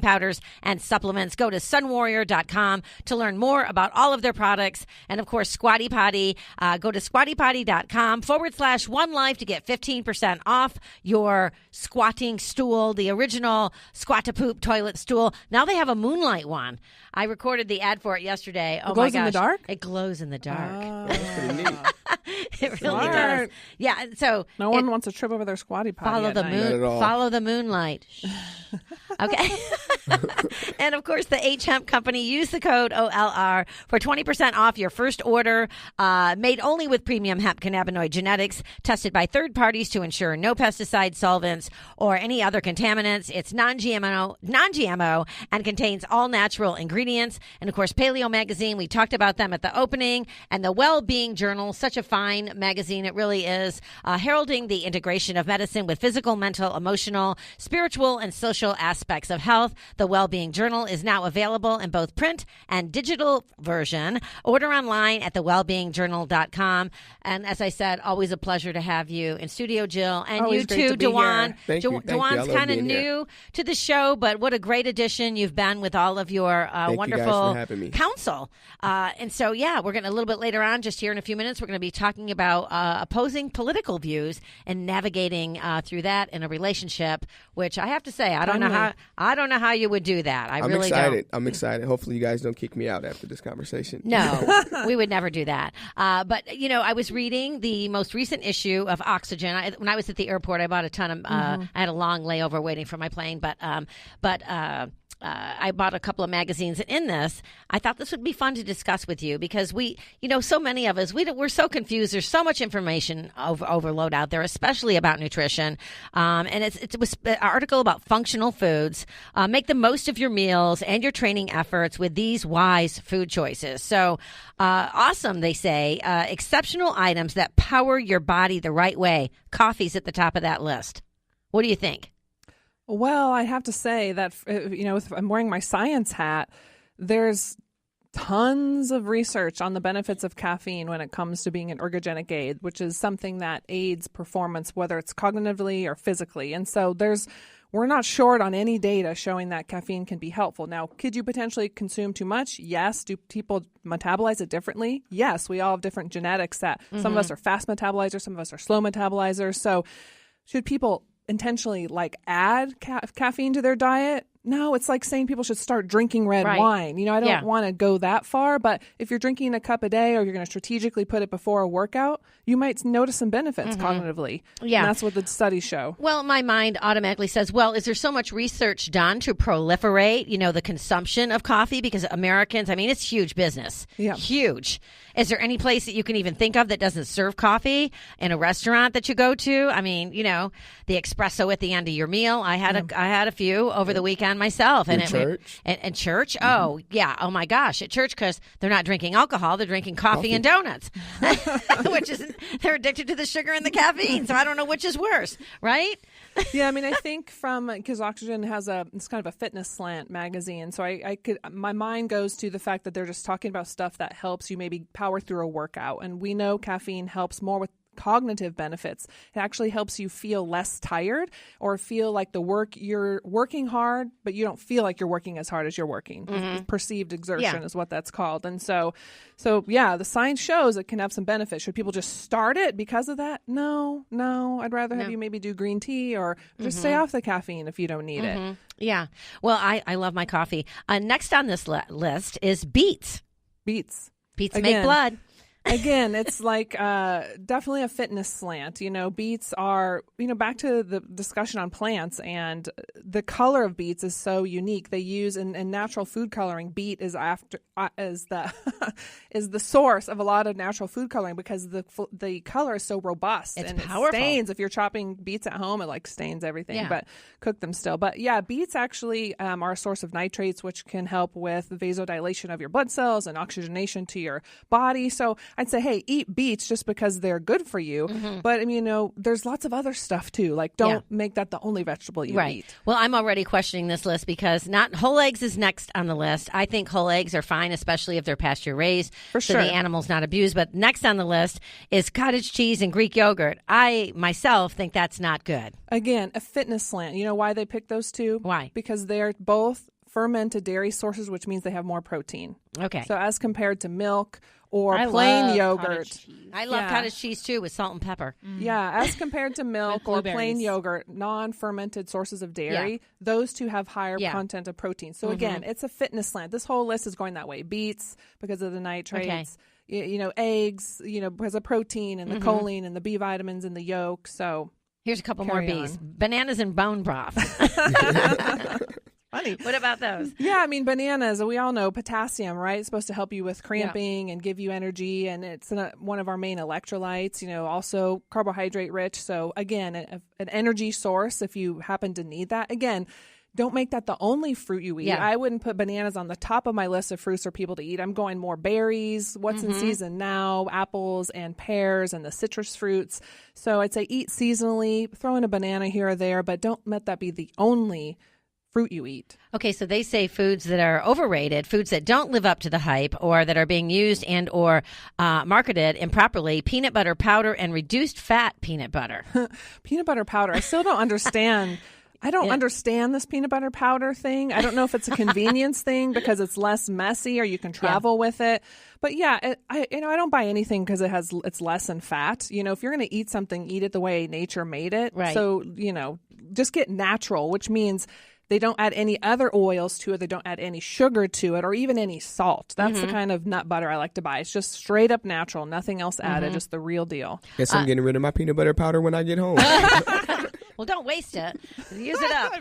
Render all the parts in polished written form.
powders and supplements. Go to sunwarrior.com to learn more about all of their products. And of course, Squatty Potty. Go to squattypotty.com/onelife to get 15% off your squatting stool, the original squat to poop toilet stool. Now they have a moonlight one. I recorded the ad for it yesterday. Oh, my gosh. It glows in the dark? It glows in the dark. Oh. Pretty neat. It really does. Yeah. So no one wants to trip over their Squatty Potty. Follow the moonlight. Okay. And of course, the H-Hemp Company. Use the code OLR for 20% off your first order. Made only with premium hemp cannabinoid genetics, tested by third parties to ensure no pesticide, solvents, or any other contaminants. It's non-GMO, and contains all natural ingredients. And of course, Paleo Magazine. We talked about them at the opening, and the Well-Being Journal. Such a fine magazine, it really is, heralding the integration of medicine with physical, mental, emotional, spiritual, and social aspects of health. The Well-Being Journal is now available in both print and digital version. Order online at thewellbeingjournal.com. And as I said, always a pleasure to have you in studio, Jill. And always you too, DeWone. Thank you. DeWone's kind of new to the show, but what a great addition you've been with all of your wonderful counsel. And so, yeah, we're going to a little bit later on, just here in a few minutes, we're going to be talking about opposing political views and navigating through that in a relationship, which I have to say, I don't know how you would do that. I'm really excited. I'm excited. Hopefully you guys don't kick me out after this conversation. No, we would never do that. But, I was reading the most recent issue of Oxygen. When I was at the airport, I bought a ton of, I had a long layover waiting for my plane, but I bought a couple of magazines. And in this, I thought this would be fun to discuss with you because so many of us, we're so confused. There's so much information overload out there, especially about nutrition. And it was an article about functional foods. Make the most of your meals and your training efforts with these wise food choices. So awesome, they say. Exceptional items that power your body the right way. Coffee's at the top of that list. What do you think? Well, I have to say that, if I'm wearing my science hat, there's tons of research on the benefits of caffeine when it comes to being an ergogenic aid, which is something that aids performance, whether it's cognitively or physically. And so we're not short on any data showing that caffeine can be helpful. Now, could you potentially consume too much? Yes. Do people metabolize it differently? Yes. We all have different genetics that some of us are fast metabolizers, some of us are slow metabolizers. So should people intentionally add caffeine to their diet? No, it's like saying people should start drinking red wine. I don't want to go that far, but if you're drinking a cup a day or you're going to strategically put it before a workout, you might notice some benefits cognitively. Yeah. And that's what the studies show. Well, my mind automatically says, well, is there so much research done to proliferate, the consumption of coffee? Because Americans, it's huge business. Yeah. Huge. Is there any place that you can even think of that doesn't serve coffee in a restaurant that you go to? The espresso at the end of your meal. I had a few over the weekend myself. And church? And church? Oh, yeah. Oh, my gosh. At church, because they're not drinking alcohol. They're drinking coffee. And donuts, which is, they're addicted to the sugar and the caffeine. So I don't know which is worse, right? Yeah, I think because Oxygen has it's kind of a fitness slant magazine. So my mind goes to the fact that they're just talking about stuff that helps you maybe power through a workout. And we know caffeine helps more with cognitive benefits. It actually helps you feel less tired or feel like you're working hard, but you don't feel like you're working as hard as you're working. Perceived exertion is what that's called. And so yeah, the science shows it can have some benefits. Should people just start it because of that? No. I'd rather have you maybe do green tea or just stay off the caffeine if you don't need it. Yeah. Well, I love my coffee. Next on this list is beets. Beets make blood. Again, it's definitely a fitness slant. Beets are, back to the discussion on plants, and the color of beets is so unique. They use in natural food coloring, beet is the source of a lot of natural food coloring because the color is so robust. It's and powerful. It stains. If you're chopping beets at home, it stains everything, but cook them still. But yeah, beets actually are a source of nitrates, which can help with vasodilation of your blood cells and oxygenation to your body. So I'd say, hey, eat beets just because they're good for you. But I mean, there's lots of other stuff too. Like, don't make that the only vegetable you eat. Well, I'm already questioning this list because not whole eggs is next on the list. I think whole eggs are fine, especially if they're pasture raised, for so sure. the animal's not abused. But next on the list is cottage cheese and Greek yogurt. I myself think that's not good. Again, a fitness slant. You know why they picked those two? Why? Because they're both fermented dairy sources, which means they have more protein. Okay. So as compared to milk or I plain love yogurt. I love cottage cheese too with salt and pepper. Yeah, as compared to milk or plain yogurt, non-fermented sources of dairy, those two have higher content of protein. So again, it's a fitness slant. This whole list is going that way. Beets because of the nitrates, eggs, because of protein and the choline and the B vitamins and the yolk. So here's a couple more B's. Bananas and bone broth. Funny. What about those? Yeah, I mean, bananas, we all know potassium, right? It's supposed to help you with cramping and give you energy, and it's one of our main electrolytes, also carbohydrate rich. So again, an energy source if you happen to need that. Again, don't make that the only fruit you eat. Yeah. I wouldn't put bananas on the top of my list of fruits for people to eat. I'm going more berries, what's in season now, apples and pears and the citrus fruits. So I'd say eat seasonally, throw in a banana here or there, but don't let that be the only fruit you eat. Okay, so they say foods that are overrated, foods that don't live up to the hype or that are being used and or marketed improperly, peanut butter powder and reduced fat peanut butter. Peanut butter powder. I still don't understand. I don't understand this peanut butter powder thing. I don't know if it's a convenience thing because it's less messy or you can travel with it. But yeah, I don't buy anything because it's less in fat. If you're going to eat something, eat it the way nature made it. Right. So, just get natural, which means they don't add any other oils to it. They don't add any sugar to it or even any salt. That's the kind of nut butter I like to buy. It's just straight up natural, nothing else added, just the real deal. Guess I'm getting rid of my peanut butter powder when I get home. Well, don't waste it. Use it up.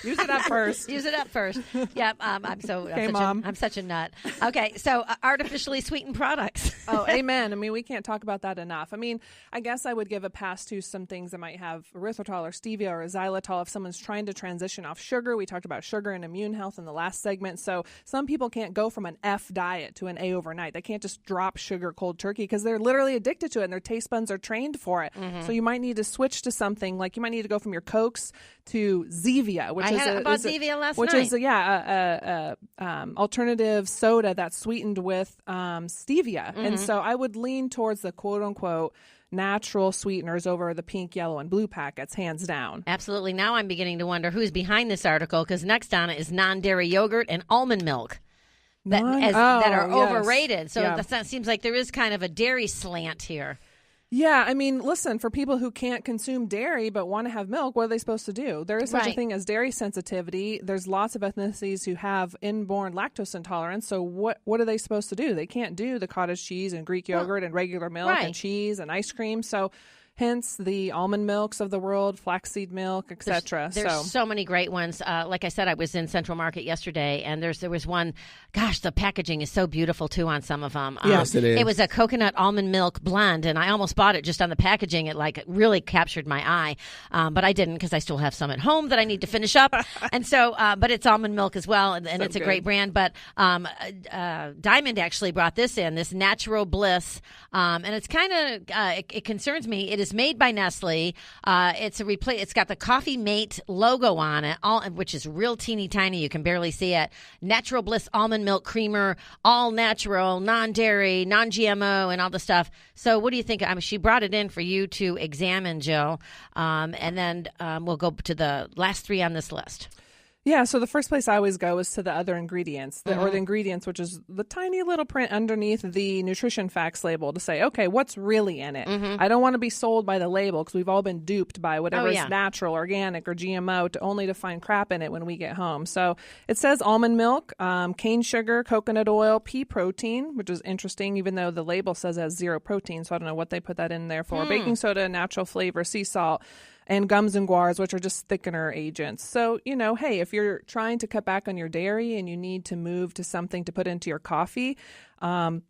Use it up first. Use it up first. Yeah, I'm such a nut. Okay, so artificially sweetened products. Oh, amen. I mean, we can't talk about that enough. I mean, I guess I would give a pass to some things that might have erythritol or stevia or xylitol if someone's trying to transition off sugar. We talked about sugar and immune health in the last segment. So some people can't go from an F diet to an A overnight. They can't just drop sugar cold turkey because they're literally addicted to it and their taste buds are trained for it. So you might need to switch to something like you might need to go from your Cokes to Zevia, which is a alternative soda that's sweetened with stevia. And so I would lean towards the quote unquote natural sweeteners over the pink, yellow, and blue packets, hands down. Absolutely. Now I'm beginning to wonder who's behind this article because next on it is non-dairy yogurt and almond milk that are overrated. So that seems like there is kind of a dairy slant here. Yeah, I mean, listen, for people who can't consume dairy but want to have milk, what are they supposed to do? There is such a thing as dairy sensitivity. There's lots of ethnicities who have inborn lactose intolerance. So what are they supposed to do? They can't do the cottage cheese and Greek yogurt and regular milk and cheese and ice cream. So hence the almond milks of the world, flaxseed milk, etc. There's so many great ones. Like I said, I was in Central Market yesterday, and there was one. Gosh, the packaging is so beautiful too on some of them. Yes, it is. It was a coconut almond milk blend, and I almost bought it just on the packaging. It really captured my eye, but I didn't because I still have some at home that I need to finish up. And so, but it's almond milk as well, and it's a great brand. But Diamond actually brought this Natural Bliss, and it's kind of it concerns me. It is made by Nestle. It's got the Coffee Mate logo on it, which is real teeny tiny. You can barely see it. Natural Bliss almond milk creamer, all natural, non-dairy, non-GMO, and all the stuff. So what do you think? She brought it in for you to examine, Jill, and then we'll go to the last three on this list. Yeah, so the first place I always go is to the other ingredients, or the ingredients, which is the tiny little print underneath the nutrition facts label to say, okay, what's really in it? I don't want to be sold by the label because we've all been duped by whatever is natural, organic, or GMO only to find crap in it when we get home. So it says almond milk, cane sugar, coconut oil, pea protein, which is interesting, even though the label says it has 0 protein, so I don't know what they put that in there for. Baking soda, natural flavor, sea salt, and gums and guars, which are just thickener agents. So, hey, if you're trying to cut back on your dairy and you need to move to something to put into your coffee,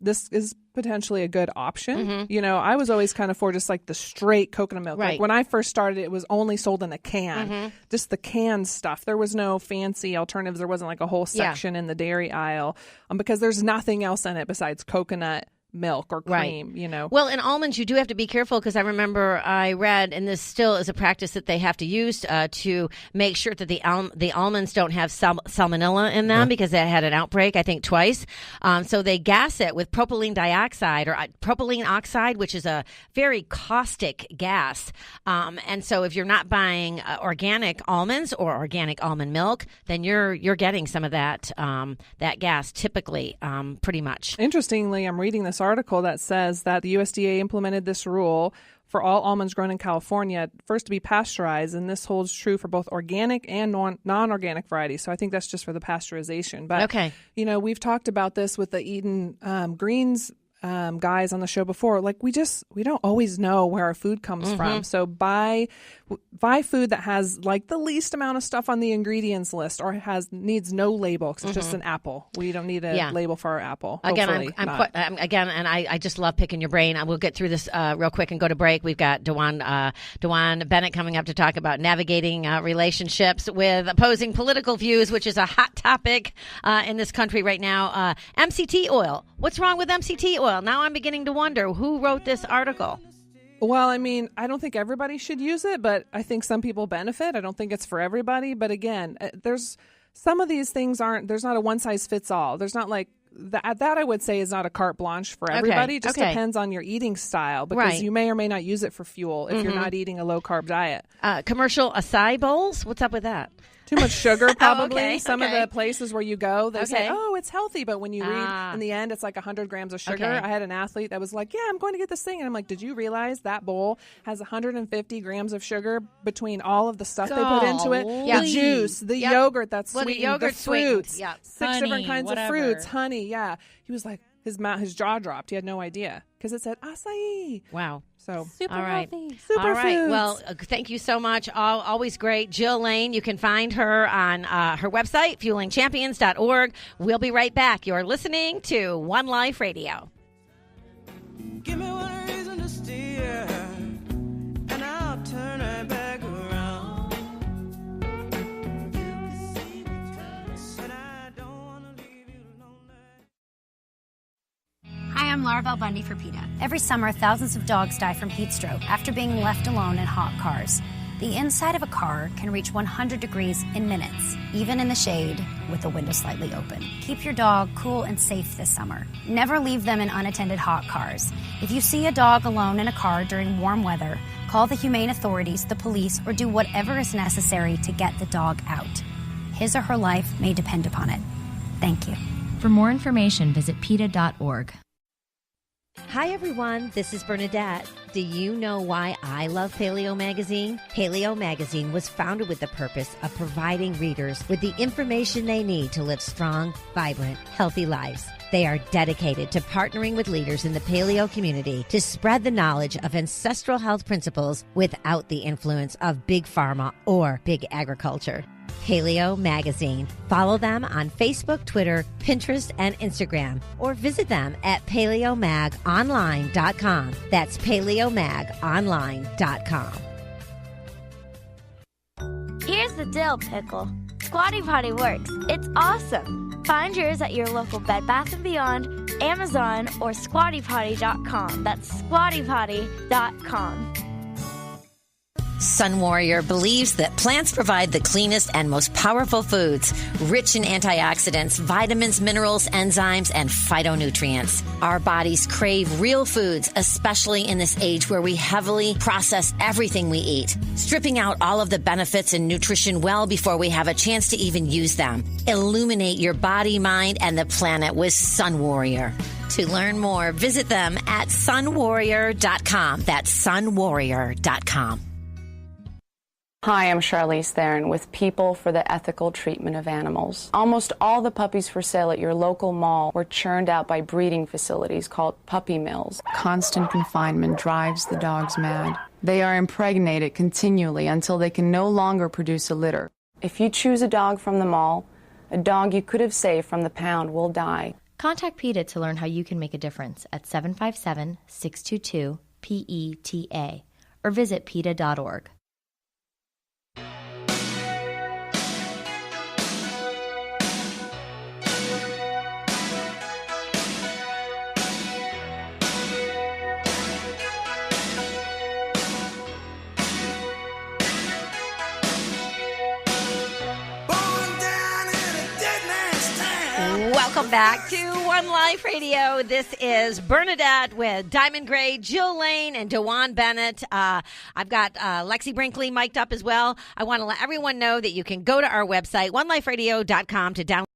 this is potentially a good option. I was always kind of for just like the straight coconut milk. Right. Like when I first started, it was only sold in a can, just the canned stuff. There was no fancy alternatives. There wasn't like a whole section in the dairy aisle because there's nothing else in it besides coconut milk or cream, you know. Well, in almonds, you do have to be careful because I remember I read, and this still is a practice that they have to use to make sure that the almonds don't have salmonella in them because they had an outbreak, I think, twice. So they gas it with propylene dioxide or propylene oxide, which is a very caustic gas. And so if you're not buying organic almonds or organic almond milk, then you're getting some of that gas typically, pretty much. Interestingly, I'm reading this article that says that the USDA implemented this rule for all almonds grown in California first to be pasteurized, and this holds true for both organic and non-organic varieties. So I think that's just for the pasteurization. But, you know, we've talked about this with the Eden Greens guys on the show before. Like, we don't always know where our food comes from. So buy food that has like the least amount of stuff on the ingredients list or needs no label. 'Cause it's just an apple. We don't need a label for our apple. Again, and I just love picking your brain. We'll get through this real quick and go to break. We've got DeWone Bennett coming up to talk about navigating relationships with opposing political views, which is a hot topic in this country right now. MCT oil. What's wrong with MCT oil? Now I'm beginning to wonder who wrote this article. Well, I mean, I don't think everybody should use it, but I think some people benefit. I don't think it's for everybody. But again, there's some of these things there's not a one size fits all. There's not like that I would say is not a carte blanche for everybody. It just depends on your eating style because you may or may not use it for fuel if you're not eating a low carb diet. Commercial acai bowls? What's up with that? Too much sugar, probably. Some of the places where you go, they say, oh, it's healthy. But when you read, in the end, it's like 100 grams of sugar. I had an athlete that was like, yeah, I'm going to get this thing. And I'm like, did you realize that bowl has 150 grams of sugar between all of the stuff they put into it? The juice, the yogurt that's sweetened, the fruits, 6 different kinds of fruits, honey. Yeah. He was like, his jaw dropped. He had no idea because it said acai. Wow. So super healthy. Super foods. Well, thank you so much. Always great. Jill Lane, you can find her on her website, fuelingchampions.org. We'll be right back. You're listening to One Life Radio. Give me one reason to steer, and I'll turn right back around. And I don't want to leave you lonely. Hi, I'm Laura Bell Bundy for PETA. Every summer, thousands of dogs die from heat stroke after being left alone in hot cars. The inside of a car can reach 100 degrees in minutes, even in the shade with the window slightly open. Keep your dog cool and safe this summer. Never leave them in unattended hot cars. If you see a dog alone in a car during warm weather, call the humane authorities, the police, or do whatever is necessary to get the dog out. His or her life may depend upon it. Thank you. For more information, visit PETA.org. Hi, everyone. This is Bernadette. Do you know why I love Paleo Magazine? Paleo Magazine was founded with the purpose of providing readers with the information they need to live strong, vibrant, healthy lives. They are dedicated to partnering with leaders in the paleo community to spread the knowledge of ancestral health principles without the influence of big pharma or big agriculture. Paleo Magazine. Follow them on Facebook, Twitter, Pinterest, and Instagram, or visit them at paleomagonline.com. That's paleomagonline.com. Here's the dill pickle. Squatty Potty works. It's awesome. Find yours at your local Bed Bath & Beyond, Amazon, or squattypotty.com. That's squattypotty.com. Sun Warrior believes that plants provide the cleanest and most powerful foods, rich in antioxidants, vitamins, minerals, enzymes, and phytonutrients. Our bodies crave real foods, especially in this age where we heavily process everything we eat, stripping out all of the benefits and nutrition well before we have a chance to even use them. Illuminate your body, mind, and the planet with Sun Warrior. To learn more, visit them at sunwarrior.com. That's sunwarrior.com. Hi, I'm Charlize Theron with People for the Ethical Treatment of Animals. Almost all the puppies for sale at your local mall were churned out by breeding facilities called puppy mills. Constant confinement drives the dogs mad. They are impregnated continually until they can no longer produce a litter. If you choose a dog from the mall, a dog you could have saved from the pound will die. Contact PETA to learn how you can make a difference at 757-622-PETA or visit PETA.org. Welcome back to One Life Radio. This is Bernadette with Diamond Gray, Jill Lane, and DeWone Bennett. I've got Lexi Brinkley mic'd up as well. I want to let everyone know that you can go to our website, oneliferadio.com, to download